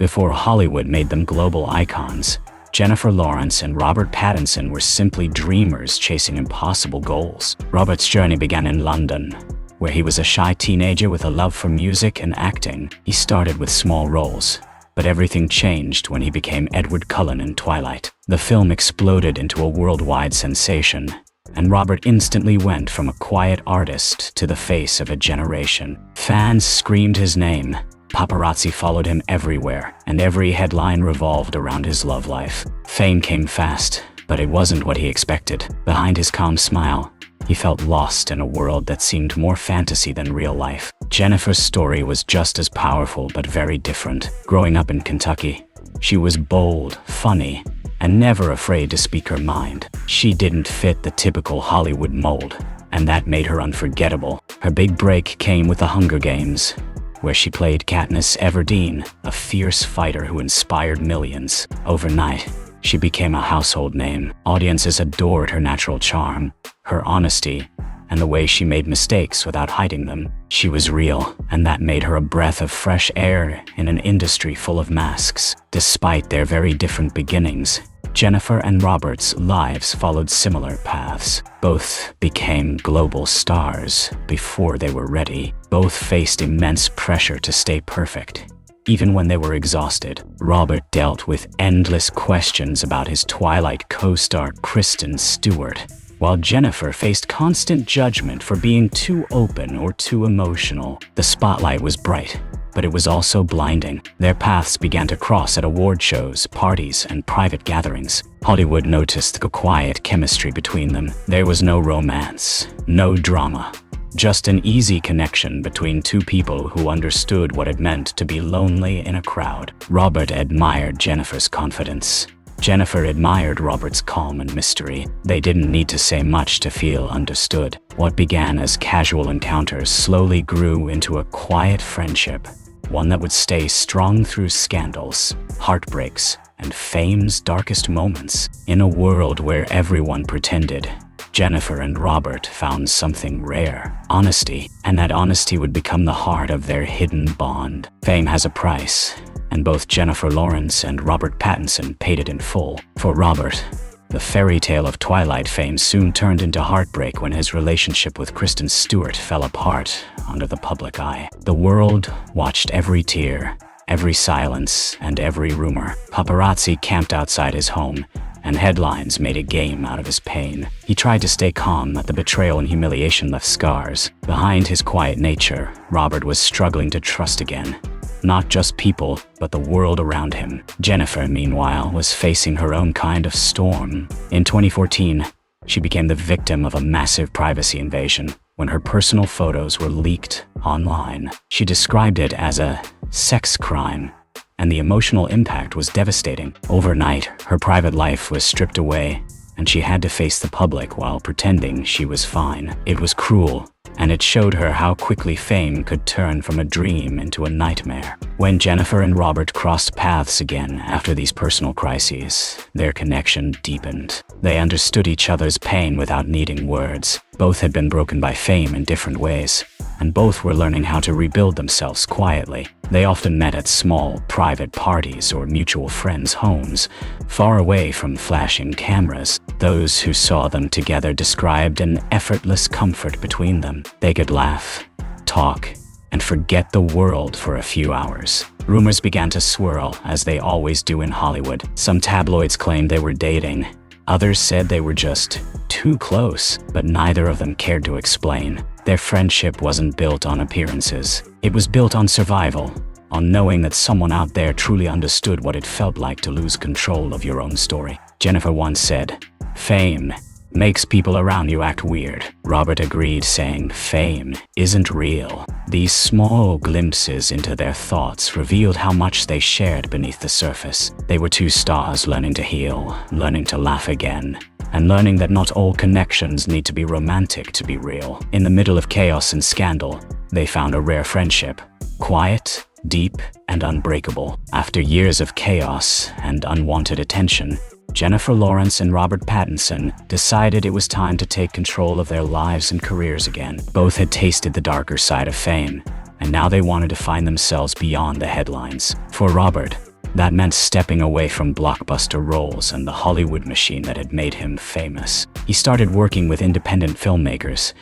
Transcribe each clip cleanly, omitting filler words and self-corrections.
Before Hollywood made them global icons, Jennifer Lawrence and Robert Pattinson were simply dreamers chasing impossible goals. Robert's journey began in London, where he was a shy teenager with a love for music and acting. He started with small roles, but everything changed when he became Edward Cullen in Twilight. The film exploded into a worldwide sensation, and Robert instantly went from a quiet artist to the face of a generation. Fans screamed his name, paparazzi followed him everywhere, and every headline revolved around his love life. Fame came fast, but it wasn't what he expected. Behind his calm smile, he felt lost in a world that seemed more fantasy than real life. Jennifer's story was just as powerful but very different. Growing up in Kentucky, she was bold, funny, and never afraid to speak her mind. She didn't fit the typical Hollywood mold, and that made her unforgettable. Her big break came with The Hunger Games, where she played Katniss Everdeen, a fierce fighter who inspired millions. Overnight, she became a household name. Audiences adored her natural charm, her honesty, and the way she made mistakes without hiding them. She was real, and that made her a breath of fresh air in an industry full of masks. Despite their very different beginnings, Jennifer and Robert's lives followed similar paths. Both became global stars before they were ready. Both faced immense pressure to stay perfect. Even when they were exhausted, Robert dealt with endless questions about his Twilight co-star Kristen Stewart, while Jennifer faced constant judgment for being too open or too emotional. The spotlight was bright, but it was also blinding. Their paths began to cross at award shows, parties, and private gatherings. Hollywood noticed the quiet chemistry between them. There was no romance, no drama, just an easy connection between two people who understood what it meant to be lonely in a crowd. Robert admired Jennifer's confidence. Jennifer admired Robert's calm and mystery. They didn't need to say much to feel understood. What began as casual encounters slowly grew into a quiet friendship, one that would stay strong through scandals, heartbreaks, and fame's darkest moments. In a world where everyone pretended, Jennifer and Robert found something rare: honesty, and that honesty would become the heart of their hidden bond. Fame has a price, and both Jennifer Lawrence and Robert Pattinson paid it in full. For Robert, the fairy tale of Twilight fame soon turned into heartbreak when his relationship with Kristen Stewart fell apart under the public eye. The world watched every tear, every silence, and every rumor. Paparazzi camped outside his home, and headlines made a game out of his pain. He tried to stay calm, but the betrayal and humiliation left scars. Behind his quiet nature, Robert was struggling to trust again. Not just people, but the world around him. Jennifer, meanwhile, was facing her own kind of storm. In 2014, she became the victim of a massive privacy invasion when her personal photos were leaked online. She described it as a sex crime, and the emotional impact was devastating. Overnight, her private life was stripped away, and she had to face the public while pretending she was fine. It was cruel, and it showed her how quickly fame could turn from a dream into a nightmare. When Jennifer and Robert crossed paths again after these personal crises, their connection deepened. They understood each other's pain without needing words. Both had been broken by fame in different ways, and both were learning how to rebuild themselves quietly. They often met at small, private parties or mutual friends' homes, far away from flashing cameras. Those who saw them together described an effortless comfort between them. They could laugh, talk, and forget the world for a few hours. Rumors began to swirl, as they always do in Hollywood. Some tabloids claimed they were dating. Others said they were just too close, but neither of them cared to explain. Their friendship wasn't built on appearances. It was built on survival, on knowing that someone out there truly understood what it felt like to lose control of your own story. Jennifer once said, "Fame makes people around you act weird." Robert agreed, saying, "Fame isn't real." These small glimpses into their thoughts revealed how much they shared beneath the surface. They were two stars learning to heal, learning to laugh again, and learning that not all connections need to be romantic to be real. In the middle of chaos and scandal, they found a rare friendship, quiet, deep, and unbreakable. After years of chaos and unwanted attention, Jennifer Lawrence and Robert Pattinson decided it was time to take control of their lives and careers again. Both had tasted the darker side of fame, and now they wanted to find themselves beyond the headlines. For Robert, That meant stepping away from blockbuster roles and the Hollywood machine that had made him famous. He started working with independent filmmakers,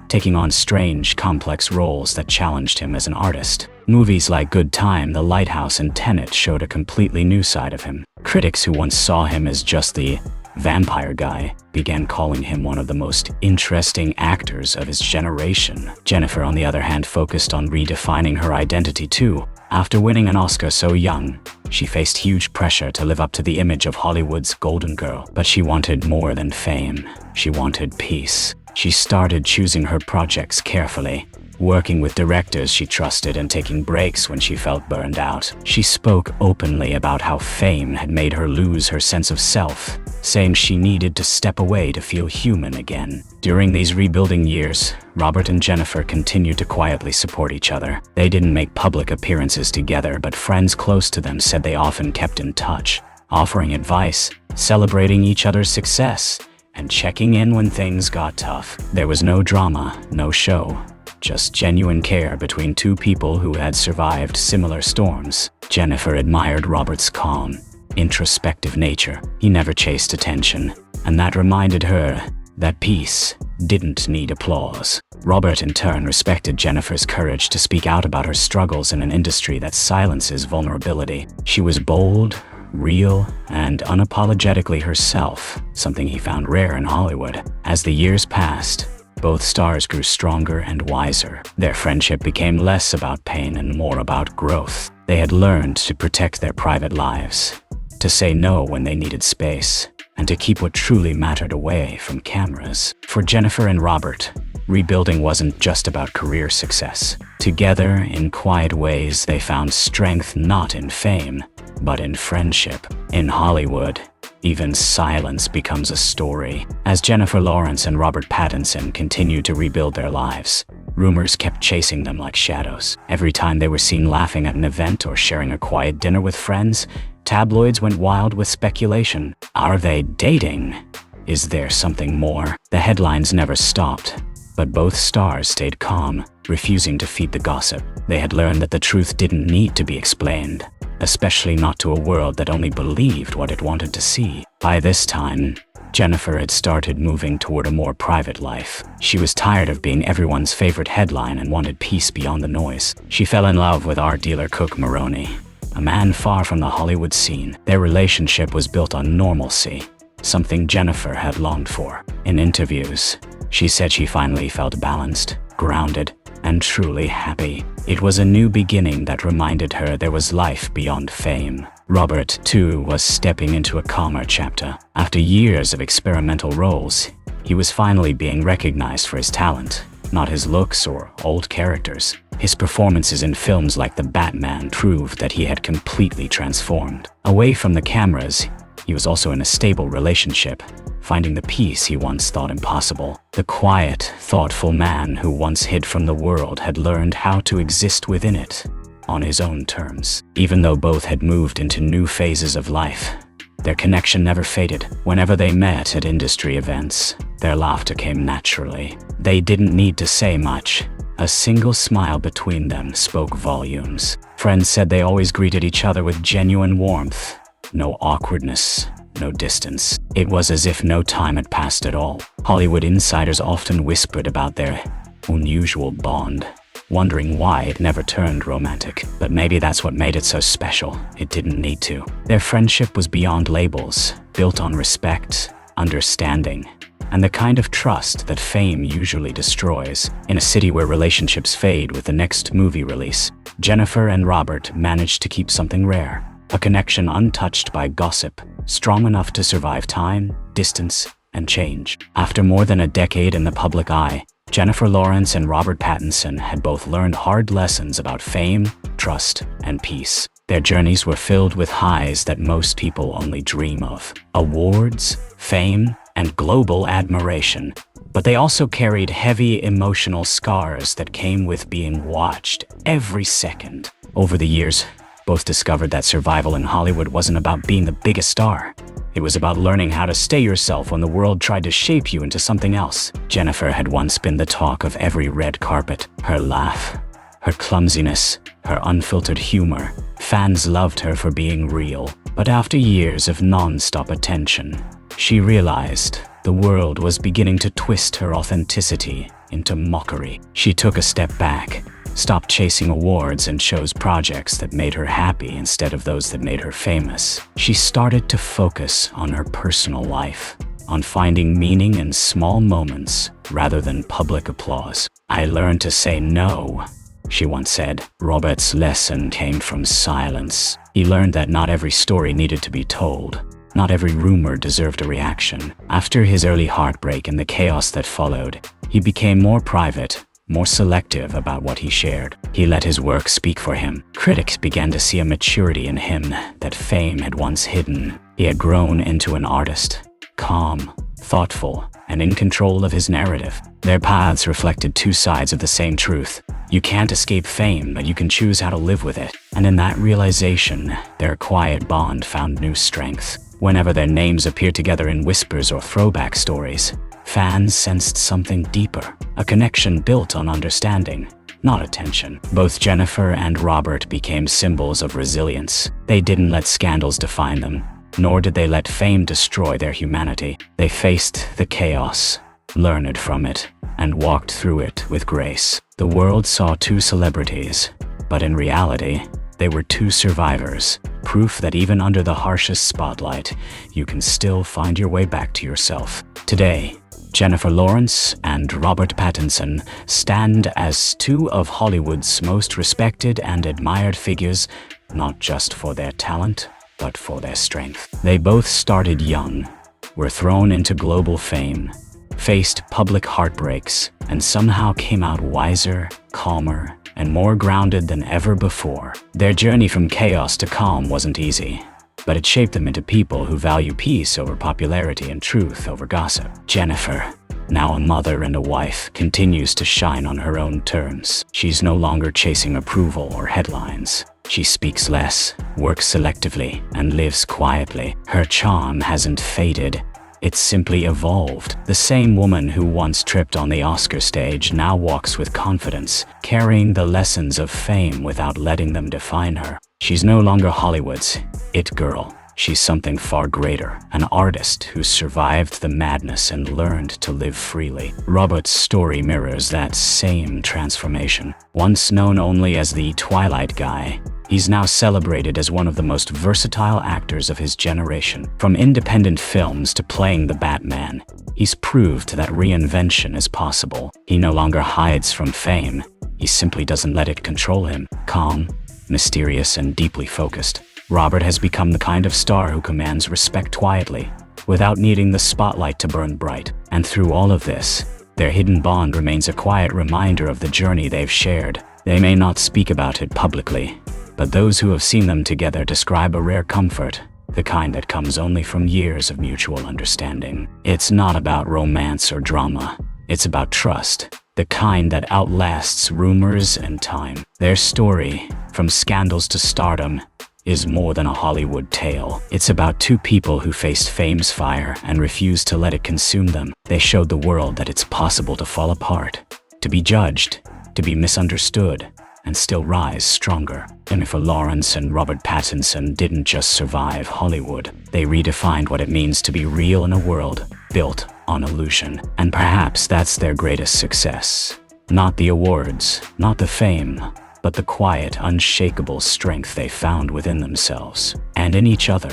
taking on strange, complex roles that challenged him as an artist. Movies like Good Time, The Lighthouse, and Tenet showed a completely new side of him. Critics who once saw him as just the vampire guy began calling him one of the most interesting actors of his generation. Jennifer, on the other hand, focused on redefining her identity too. After winning an Oscar so young, she faced huge pressure to live up to the image of Hollywood's golden girl. But she wanted more than fame. She wanted peace. She started choosing her projects carefully, working with directors she trusted and taking breaks when she felt burned out. She spoke openly about how fame had made her lose her sense of self, saying she needed to step away to feel human again. During these rebuilding years, Robert and Jennifer continued to quietly support each other. They didn't make public appearances together, but friends close to them said they often kept in touch, offering advice, celebrating each other's success, and checking in when things got tough. There was no drama, no show, just genuine care between two people who had survived similar storms. Jennifer admired Robert's calm, introspective nature. He never chased attention, and that reminded her that peace didn't need applause. Robert, in turn, respected Jennifer's courage to speak out about her struggles in an industry that silences vulnerability. She was bold, real, and unapologetically herself, something he found rare in Hollywood. As the years passed, both stars grew stronger and wiser. Their friendship became less about pain and more about growth. They had learned to protect their private lives, to say no when they needed space, and to keep what truly mattered away from cameras. For Jennifer and Robert, rebuilding wasn't just about career success. Together, in quiet ways, they found strength not in fame, but in friendship. In Hollywood, even silence becomes a story. As Jennifer Lawrence and Robert Pattinson continued to rebuild their lives, rumors kept chasing them like shadows. Every time they were seen laughing at an event or sharing a quiet dinner with friends, tabloids went wild with speculation. Are they dating? Is there something more? The headlines never stopped, but both stars stayed calm, refusing to feed the gossip. They had learned that the truth didn't need to be explained, especially not to a world that only believed what it wanted to see. By this time, Jennifer had started moving toward a more private life. She was tired of being everyone's favorite headline and wanted peace beyond the noise. She fell in love with art dealer Cook Maroney, a man far from the Hollywood scene. Their relationship was built on normalcy, something Jennifer had longed for. In interviews, she said she finally felt balanced, grounded, and truly happy. It was a new beginning that reminded her there was life beyond fame. Robert, too, was stepping into a calmer chapter. After years of experimental roles, he was finally being recognized for his talent, not his looks or old characters. His performances in films like The Batman proved that he had completely transformed. Away from the cameras, he was also in a stable relationship, finding the peace he once thought impossible. The quiet, thoughtful man who once hid from the world had learned how to exist within it, on his own terms. Even though both had moved into new phases of life, their connection never faded. Whenever they met at industry events, their laughter came naturally. They didn't need to say much. A single smile between them spoke volumes. Friends said they always greeted each other with genuine warmth. No awkwardness, no distance. It was as if no time had passed at all. Hollywood insiders often whispered about their unusual bond, wondering why it never turned romantic. But maybe that's what made it so special. It didn't need to. Their friendship was beyond labels, built on respect, understanding, and the kind of trust that fame usually destroys. In a city where relationships fade with the next movie release, Jennifer and Robert managed to keep something rare. A connection untouched by gossip, strong enough to survive time, distance, and change. After more than a decade in the public eye, Jennifer Lawrence and Robert Pattinson had both learned hard lessons about fame, trust, and peace. Their journeys were filled with highs that most people only dream of. Awards, fame, and global admiration. But they also carried heavy emotional scars that came with being watched every second. Over the years, both discovered that survival in Hollywood wasn't about being the biggest star. It was about learning how to stay yourself when the world tried to shape you into something else. Jennifer had once been the talk of every red carpet. Her laugh, Her clumsiness, her unfiltered humor. Fans loved her for being real. But after years of non-stop attention, she realized the world was beginning to twist her authenticity into mockery. She took a step back, stopped chasing awards and chose projects that made her happy instead of those that made her famous. She started to focus on her personal life, on finding meaning in small moments rather than public applause. "I learned to say no," she once said. Robert's lesson came from silence. He learned that not every story needed to be told. Not every rumor deserved a reaction. After his early heartbreak and the chaos that followed, he became more private, more selective about what he shared. He let his work speak for him. Critics began to see a maturity in him that fame had once hidden. He had grown into an artist, calm, thoughtful, and in control of his narrative. Their paths reflected two sides of the same truth. You can't escape fame, but you can choose how to live with it. And in that realization, their quiet bond found new strength. Whenever their names appeared together in whispers or throwback stories, fans sensed something deeper, a connection built on understanding, not attention. Both Jennifer and Robert became symbols of resilience. They didn't let scandals define them, nor did they let fame destroy their humanity. They faced the chaos, learned from it, and walked through it with grace. The world saw two celebrities, but in reality, they were two survivors, proof that even under the harshest spotlight, you can still find your way back to yourself. Today, Jennifer Lawrence and Robert Pattinson stand as two of Hollywood's most respected and admired figures, not just for their talent, but for their strength. They both started young, were thrown into global fame, faced public heartbreaks, and somehow came out wiser, calmer, and more grounded than ever before. Their journey from chaos to calm wasn't easy, but it shaped them into people who value peace over popularity and truth over gossip. Jennifer, now a mother and a wife, continues to shine on her own terms. She's no longer chasing approval or headlines. She speaks less, works selectively, and lives quietly. Her charm hasn't faded. It's simply evolved. The same woman who once tripped on the Oscar stage now walks with confidence, carrying the lessons of fame without letting them define her. She's no longer Hollywood's it girl. She's something far greater, an artist who survived the madness and learned to live freely. Robert's story mirrors that same transformation. Once known only as the Twilight guy, he's now celebrated as one of the most versatile actors of his generation. From independent films to playing the Batman, he's proved that reinvention is possible. He no longer hides from fame. He simply doesn't let it control him. Calm, mysterious, and deeply focused, Robert has become the kind of star who commands respect quietly, without needing the spotlight to burn bright. And through all of this, their hidden bond remains a quiet reminder of the journey they've shared. They may not speak about it publicly, but those who have seen them together describe a rare comfort, the kind that comes only from years of mutual understanding. It's not about romance or drama. It's about trust, the kind that outlasts rumors and time. Their story, from scandals to stardom, is more than a Hollywood tale. It's about two people who faced fame's fire and refused to let it consume them. They showed the world that it's possible to fall apart, to be judged, to be misunderstood, and still rise stronger. Jennifer Lawrence and Robert Pattinson didn't just survive Hollywood. They redefined what it means to be real in a world built on illusion. And perhaps that's their greatest success. Not the awards, not the fame, but the quiet, unshakable strength they found within themselves and in each other.